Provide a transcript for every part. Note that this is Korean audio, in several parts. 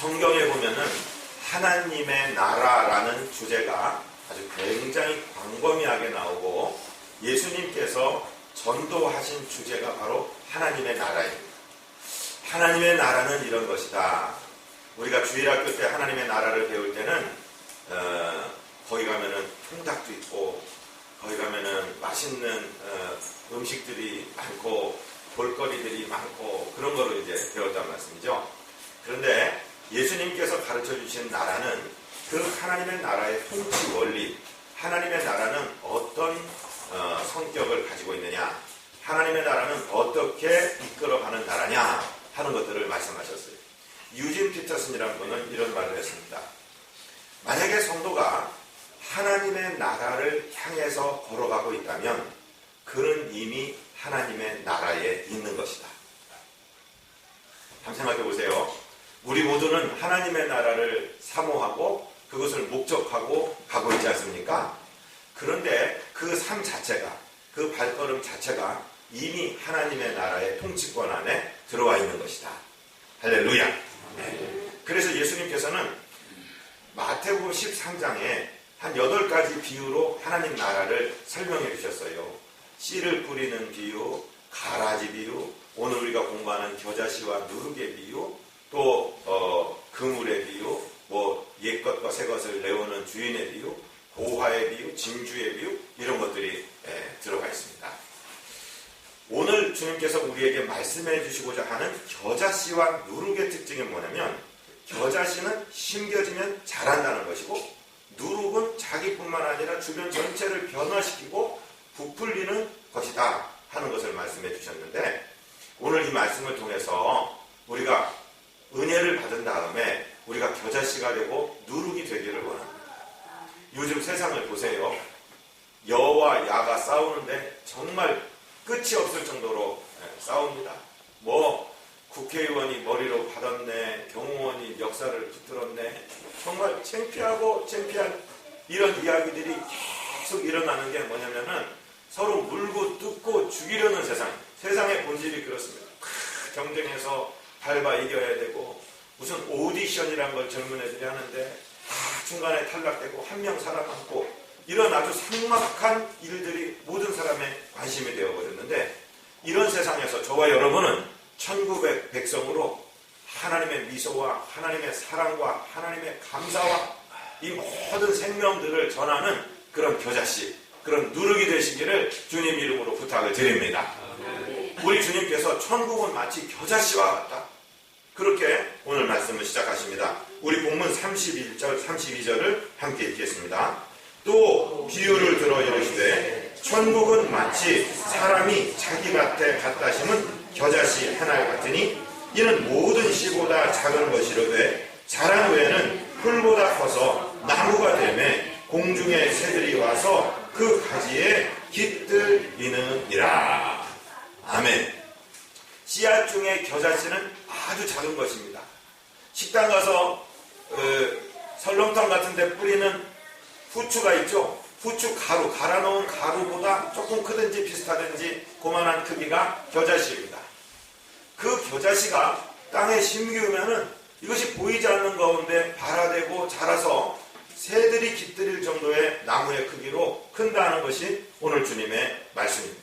성경에 보면은 하나님의 나라라는 주제가 아주 굉장히 광범위하게 나오고 예수님께서 전도하신 주제가 바로 하나님의 나라입니다. 하나님의 나라는 이런 것이다. 우리가 주일학교 때 하나님의 나라를 배울 때는 거기 가면은 통닭도 있고 거기 가면은 맛있는 음식들이 많고 볼거리들이 많고 그런 거로 이제 배웠단 말씀이죠. 그런데 예수님께서 가르쳐 주신 나라는 그 하나님의 나라의 통치 원리, 하나님의 나라는 어떤 성격을 가지고 있느냐, 하나님의 나라는 어떻게 이끌어가는 나라냐 하는 것들을 말씀하셨어요. 유진 피터슨이라는 분은 이런 말을 했습니다. 만약에 성도가 하나님의 나라를 향해서 걸어가고 있다면 그는 이미 하나님의 나라에 있는 것이다. 한번 생각해 보세요. 우리 모두는 하나님의 나라를 사모하고 그것을 목적하고 가고 있지 않습니까? 그런데 그 삶 자체가, 그 발걸음 자체가 이미 하나님의 나라의 통치권 안에 들어와 있는 것이다. 할렐루야. 네. 그래서 예수님께서는 마태복음 13장에 한 8가지 비유로 하나님 나라를 설명해 주셨어요. 씨를 뿌리는 비유, 가라지 비유, 오늘 우리가 공부하는 겨자씨와 누룩의 비유, 또 그물의 비유, 옛것과 새것을 내오는 주인의 비유, 고화의 비유, 진주의 비유, 이런 것들이 들어가 있습니다. 오늘 주님께서 우리에게 말씀해 주시고자 하는 겨자씨와 누룩의 특징이 뭐냐면, 겨자씨는 심겨지면 자란다는 것이고 누룩은 자기뿐만 아니라 주변 전체를 변화시키고 부풀리는 것이다 하는 것을 말씀해 주셨는데, 오늘 이 말씀을 통해서 우리가 은혜를 받은 다음에 우리가 겨자씨가 되고 누룩이 되기를 원합니다. 요즘 세상을 보세요. 여와 야가 싸우는데 정말 끝이 없을 정도로 싸웁니다. 국회의원이 머리로 받았네, 경호원이 역사를 붙들었네, 정말 창피하고 창피한 이런 이야기들이 계속 일어나는 게 뭐냐면은 서로 물고 뜯고 죽이려는 세상의 본질이 그렇습니다. 경쟁해서 밟아 이겨야 되고, 무슨 오디션이란 걸 젊은 애들이 하는데 중간에 탈락되고 한 명 살아남고, 이런 아주 삭막한 일들이 모든 사람의 관심이 되어버렸는데, 이런 세상에서 저와 여러분은 천국의 백성으로 하나님의 미소와 하나님의 사랑과 하나님의 감사와 이 모든 생명들을 전하는 그런 겨자씨, 그런 누룩이 되시기를 주님 이름으로 부탁을 드립니다. 우리 주님께서 천국은 마치 겨자씨와 같다, 그렇게 오늘 말씀을 시작하십니다. 우리 본문 31절, 32절을 함께 읽겠습니다. 또 비유를 들어 이르시되 천국은 마치 사람이 자기 밭에 갖다 심은 겨자씨 하나 같으니 이는 모든 씨보다 작은 것이로되 자란 후에는 풀보다 커서 나무가 되매 공중의 새들이 와서 그 가지에 깃들이느니라. 아멘. 씨앗 중에 겨자씨는 아주 작은 것입니다. 식당 가서 설렁탕 같은 데 뿌리는 후추가 있죠. 후추 가루, 갈아놓은 가루보다 조금 크든지 비슷하든지 그만한 크기가 겨자씨입니다. 그 겨자씨가 땅에 심기우면은 이것이 보이지 않는 가운데 발아대고 자라서 새들이 깃들일 정도의 나무의 크기로 큰다는 것이 오늘 주님의 말씀입니다.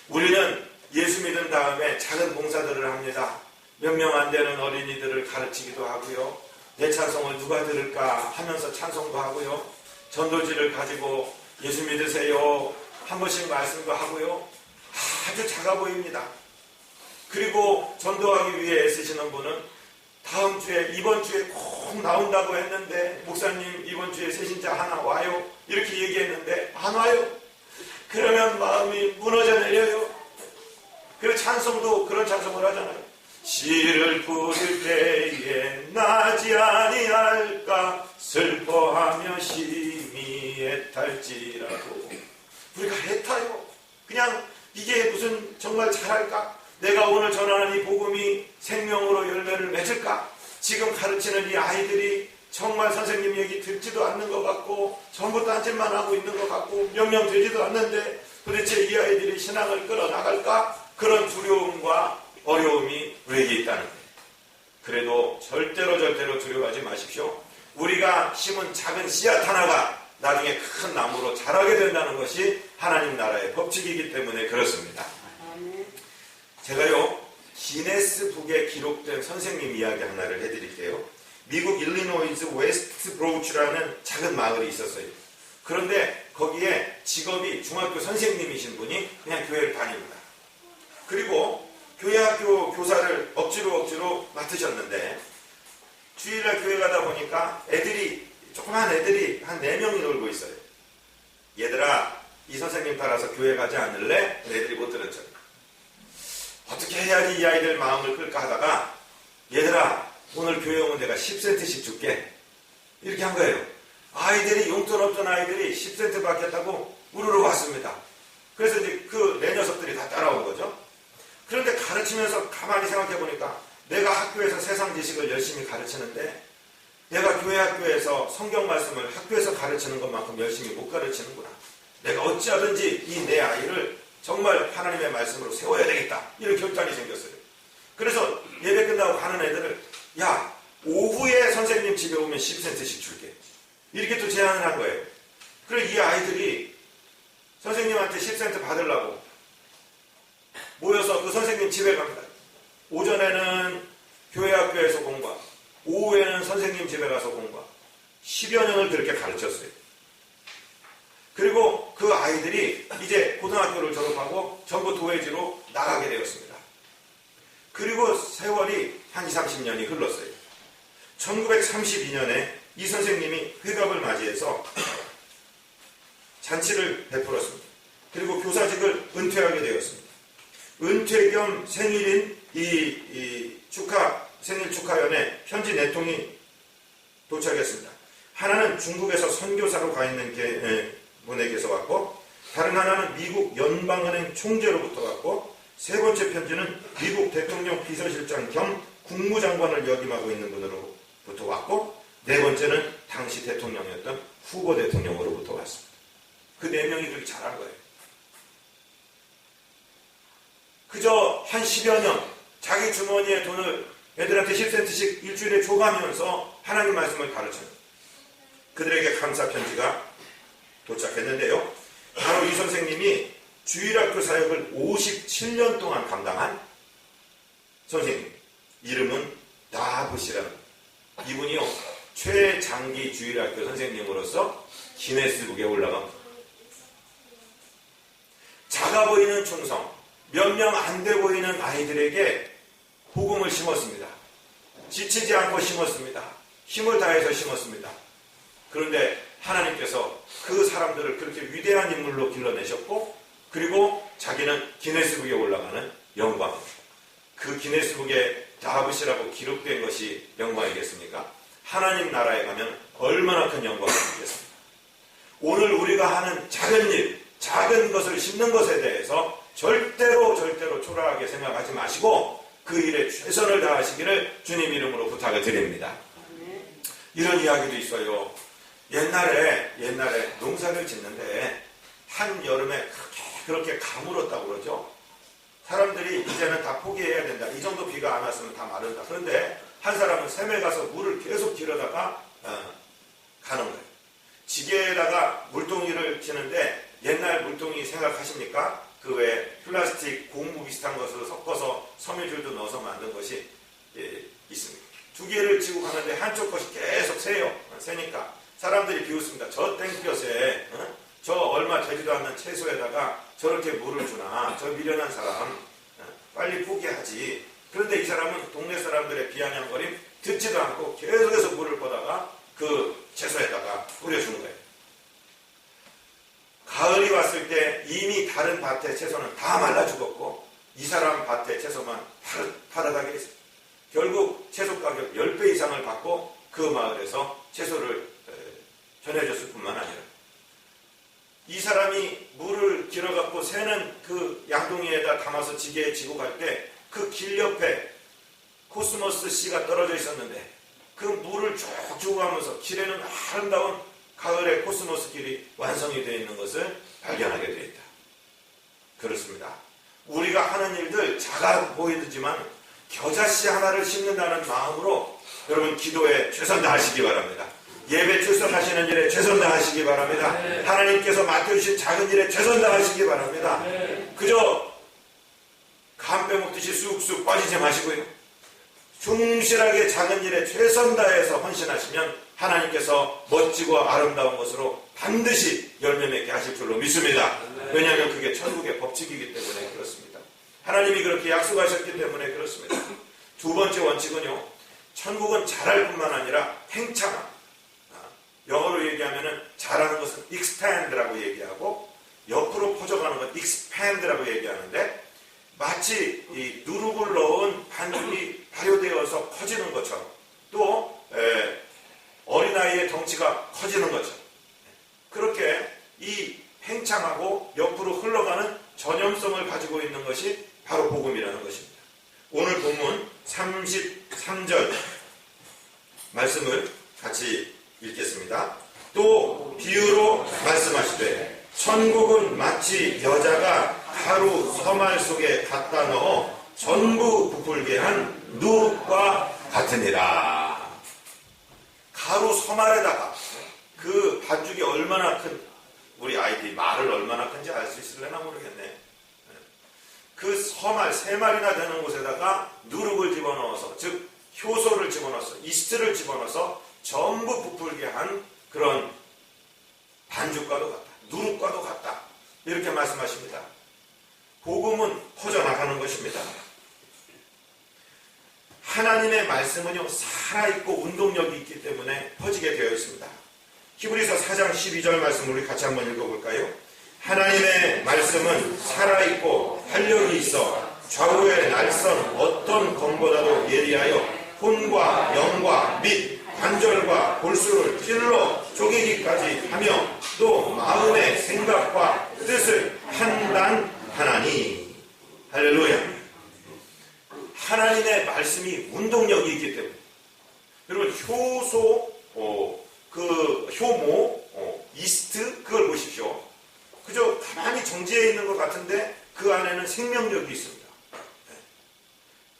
우리는 예수 믿은 다음에 작은 봉사들을 합니다. 몇 명 안 되는 어린이들을 가르치기도 하고요. 내 찬송을 누가 들을까 하면서 찬송도 하고요. 전도지를 가지고 예수 믿으세요 한 번씩 말씀도 하고요. 아주 작아 보입니다. 그리고 전도하기 위해 애쓰시는 분은 다음 주에, 이번 주에 꼭 나온다고 했는데 목사님 이번 주에 새신자 하나 와요 이렇게 얘기했는데 안 와요. 그러면 마음이 무너져 내려요. 그래서 찬송도 그런 찬송을 하잖아요. 씨를 뿌릴 때에 나지 아니할까 슬퍼하며 심히 애탈지라도. 우리가 애타요. 그냥 이게 무슨 정말 잘할까? 내가 오늘 전하는 이 복음이 생명으로 열매를 맺을까? 지금 가르치는 이 아이들이 정말 선생님 얘기 듣지도 않는 것 같고 전부 딴짓만 하고 있는 것 같고 명령되지도 않는데 도대체 이 아이들이 신앙을 끌어나갈까? 그런 두려움과 어려움이 우리에게 있다는 거예요. 그래도 절대로 두려워하지 마십시오. 우리가 심은 작은 씨앗 하나가 나중에 큰 나무로 자라게 된다는 것이 하나님 나라의 법칙이기 때문에 그렇습니다. 제가요, 기네스북에 기록된 선생님 이야기 하나를 해드릴게요. 미국 일리노이즈 웨스트 브로우치라는 작은 마을이 있었어요. 그런데 거기에 직업이 중학교 선생님이신 분이 그냥 교회를 다닙니다. 그리고 교회 학교 교사를 억지로 맡으셨는데 주일날 교회 가다 보니까 조그만 애들이 한 4명이 놀고 있어요. 얘들아, 이 선생님 따라서 교회 가지 않을래? 애들이 못 들었죠. 어떻게 해야지 이 아이들 마음을 끌까 하다가 얘들아, 오늘 교회 오면 내가 10센트씩 줄게. 이렇게 한 거예요. 아이들이, 용돈 없던 아이들이 10센트 받겠다고 우르르 왔습니다. 그래서 이제 내 녀석들이 다 따라온 거죠. 그런데 가르치면서 가만히 생각해 보니까 내가 학교에서 세상 지식을 열심히 가르치는데 내가 교회 학교에서 성경 말씀을 학교에서 가르치는 것만큼 열심히 못 가르치는구나. 내가 어찌하든지 이 내 아이를 정말 하나님의 말씀으로 세워야 되겠다. 이런 결단이 생겼어요. 그래서 예배 끝나고 가는 애들을 야, 오후에 선생님 집에 오면 10센트씩 줄게. 이렇게 또 제안을 한 거예요. 그래서 이 아이들이 선생님한테 10센트 받으려고 모여서 그 선생님 집에 갑니다. 오전에는 교회 학교에서 공부하고 오후에는 선생님 집에 가서 공부하고 10여 년을 그렇게 가르쳤어요. 그리고 그 아이들이 이제 고등학교를 졸업하고 전부 도회지로 나가게 되었습니다. 그리고 세월이 한 20, 30년이 흘렀어요. 1932년에 이 선생님이 회갑을 맞이해서 잔치를 베풀었습니다. 그리고 교사직을 은퇴하게 되었습니다. 은퇴 겸 생일인 생일 축하연에 편지 4통이 도착했습니다. 하나는 중국에서 선교사로 가 있는 분에게서 왔고, 다른 하나는 미국 연방은행 총재로부터 왔고, 세 번째 편지는 미국 대통령 비서실장 겸 국무장관을 역임하고 있는 분으로부터 왔고, 네 번째는 당시 대통령이었던 후보 대통령으로부터 왔습니다. 그 4명이 그렇게 잘한 거예요. 그저 한 10여 년 자기 주머니에 돈을 애들한테 10센트씩 일주일에 줘가면서 하나님 말씀을 가르쳐요. 그들에게 감사 편지가 도착했는데요. 바로 이 선생님이 주일학교 사역을 57년 동안 감당한 선생님, 이름은 다브시라는 이분이요, 최장기 주일학교 선생님으로서 기네스북에 올라갑니다. 작아 보이는 충성, 몇 명 안 돼 보이는 아이들에게 복음을 심었습니다. 지치지 않고 심었습니다. 힘을 다해서 심었습니다. 그런데 하나님께서 그 사람들을 그렇게 위대한 인물로 길러내셨고, 그리고 자기는 기네스북에 올라가는 영광입니다. 그 기네스북에 다브시라고 기록된 것이 영광이겠습니까? 하나님 나라에 가면 얼마나 큰 영광이 있겠습니까? 오늘 우리가 하는 작은 일, 작은 것을 심는 것에 대해서 절대로 초라하게 생각하지 마시고 그 일에 최선을 다하시기를 주님 이름으로 부탁을 드립니다. 이런 이야기도 있어요. 옛날에 농사를 짓는데 한여름에 그렇게 가물었다고 그러죠. 사람들이 이제는 다 포기해야 된다. 이 정도 비가 안 왔으면 다 마른다. 그런데 한 사람은 샘에 가서 물을 계속 길어다가 가는 거예요. 지게에다가 물동이를 치는데 옛날 물동이 생각하십니까? 그 외에 플라스틱 고무 비슷한 것을 섞어서 섬유줄도 넣어서 만든 것이 있습니다. 2개를 지고 가는데 한쪽 것이 계속 새니까 사람들이 비웃습니다. 저 땡볕에 저 얼마 되지도 않는 채소에다가 저렇게 물을 주나, 저 미련한 사람 빨리 포기하지. 그런데 이 사람은 동네 사람들의 비아냥거림 듣지도 않고 계속해서 물을 뻗다가 그 채소에다가 뿌려주는 거예요. 가을이 왔을 때 이미 다른 밭의 채소는 다 말라 죽었고 이 사람 밭의 채소만 파릇하게 됐어요. 결국 채소 가격 10배 이상을 받고 그 마을에서 채소를 전해줬을 뿐만 아니라 이 사람이 물을 길어갖고 새는 그 양동이에다 담아서 지게에 지고 갈 때 그 길 옆에 코스모스 씨가 떨어져 있었는데 그 물을 쭉 주고 가면서 길에는 아름다운 가을의 코스모스 길이 완성이 되어 있는 것을 발견하게 되어 있다. 그렇습니다. 우리가 하는 일들 작아 보이지만 겨자씨 하나를 심는다는 마음으로 여러분 기도에 최선 다하시기 바랍니다. 예배 출석하시는 일에 최선 다하시기 바랍니다. 하나님께서 맡겨주신 작은 일에 최선 다하시기 바랍니다. 그저 간 빼먹듯이 쑥쑥 빠지지 마시고요. 충실하게 작은 일에 최선 다해서 헌신하시면 하나님께서 멋지고 아름다운 것으로 반드시 열매 맺게 하실 줄로 믿습니다. 왜냐하면 그게 천국의 법칙이기 때문에 그렇습니다. 하나님이 그렇게 약속하셨기 때문에 그렇습니다. 두 번째 원칙은요, 천국은 잘할 뿐만 아니라 팽창함. 영어로 얘기하면은 잘하는 것은 expand라고 얘기하고 옆으로 퍼져가는 건 expand라고 얘기하는데, 마치 이 누룩을 넣은 반죽이 발효되어서 커지는 것처럼, 또 어린아이의 덩치가 커지는 것처럼, 그렇게 이 팽창하고 옆으로 흘러가는 전염성을 가지고 있는 것이 바로 복음이라는 것입니다. 오늘 본문 33절 말씀을 같이 읽겠습니다. 또 비유로 말씀하시되 천국은 마치 여자가 가루 서말 속에 갖다 넣어 전부 부풀게 한 누룩과 같으니라. 가루 서말에다가 그 반죽이 얼마나 큰, 우리 아이들이 말을 얼마나 큰지 알 수 있을려나 모르겠네. 그 서말 3말이나 되는 곳에다가 누룩을 집어넣어서, 즉 효소를 집어넣어서, 이스트를 집어넣어서 전부 부풀게 한 그런 반죽과도 같다, 누룩과도 같다, 이렇게 말씀하십니다. 복음은 퍼져나가는 것입니다. 하나님의 말씀은요, 살아있고 운동력이 있기 때문에 퍼지게 되어 있습니다. 히브리서 4장 12절 말씀 우리 같이 한번 읽어볼까요? 하나님의 말씀은 살아있고 활력이 있어 좌우의 날선 어떤 검보다도 예리하여 혼과 영과 및 관절과 골수를 찔러 쪼개기까지 하며 또 마음의 생각과 뜻을 판단하나니. 할렐루야. 하나님의 말씀이 운동력이 있기 때문에, 여러분 효소, 그 효모, 이스트, 그걸 보십시오. 그저 가만히 정지해 있는 것 같은데 그 안에는 생명력이 있습니다.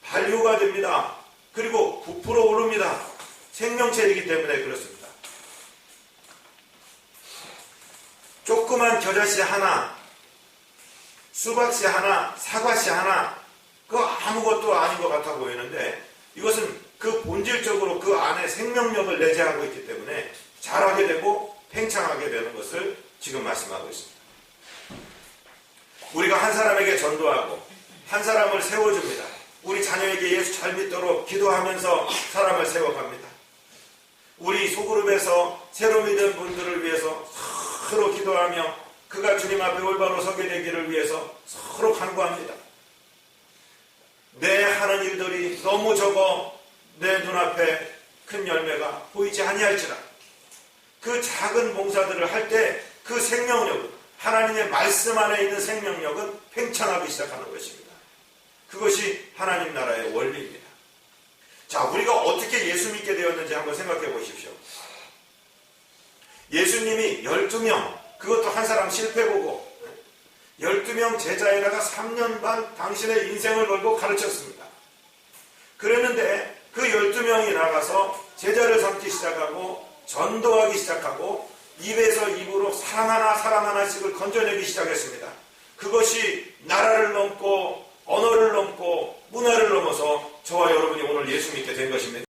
발효가 됩니다. 그리고 부풀어 오릅니다. 생명체이기 때문에 그렇습니다. 조그만 겨자씨 하나, 수박씨 하나, 사과씨 하나, 그거 아무것도 아닌 것 같아 보이는데 이것은 그 본질적으로 그 안에 생명력을 내재하고 있기 때문에 자라게 되고 팽창하게 되는 것을 지금 말씀하고 있습니다. 우리가 한 사람에게 전도하고 한 사람을 세워줍니다. 우리 자녀에게 예수 잘 믿도록 기도하면서 사람을 세워갑니다. 우리 소그룹에서 새로 믿은 분들을 위해서 서로 기도하며 그가 주님 앞에 올바로 서게 되기를 위해서 서로 간구합니다. 내 하는 일들이 너무 적어 내 눈앞에 큰 열매가 보이지 아니할지라, 그 작은 봉사들을 할 때 그 생명력은, 하나님의 말씀 안에 있는 생명력은 팽창하기 시작하는 것입니다. 그것이 하나님 나라의 원리입니다. 자, 우리가 어떻게 예수 믿게 되었는지 한번 생각해 보십시오. 예수님이 12명, 그것도 한 사람 실패보고 12명 제자에다가 3년 반 당신의 인생을 걸고 가르쳤습니다. 그랬는데 그 12명이 나가서 제자를 삼기 시작하고 전도하기 시작하고 입에서 입으로 사람 하나씩을 건져내기 시작했습니다. 그것이 나라를 넘고 언어를 넘고 문화를 넘어서 저와 여러분이 오늘 예수 믿게 된 것입니다.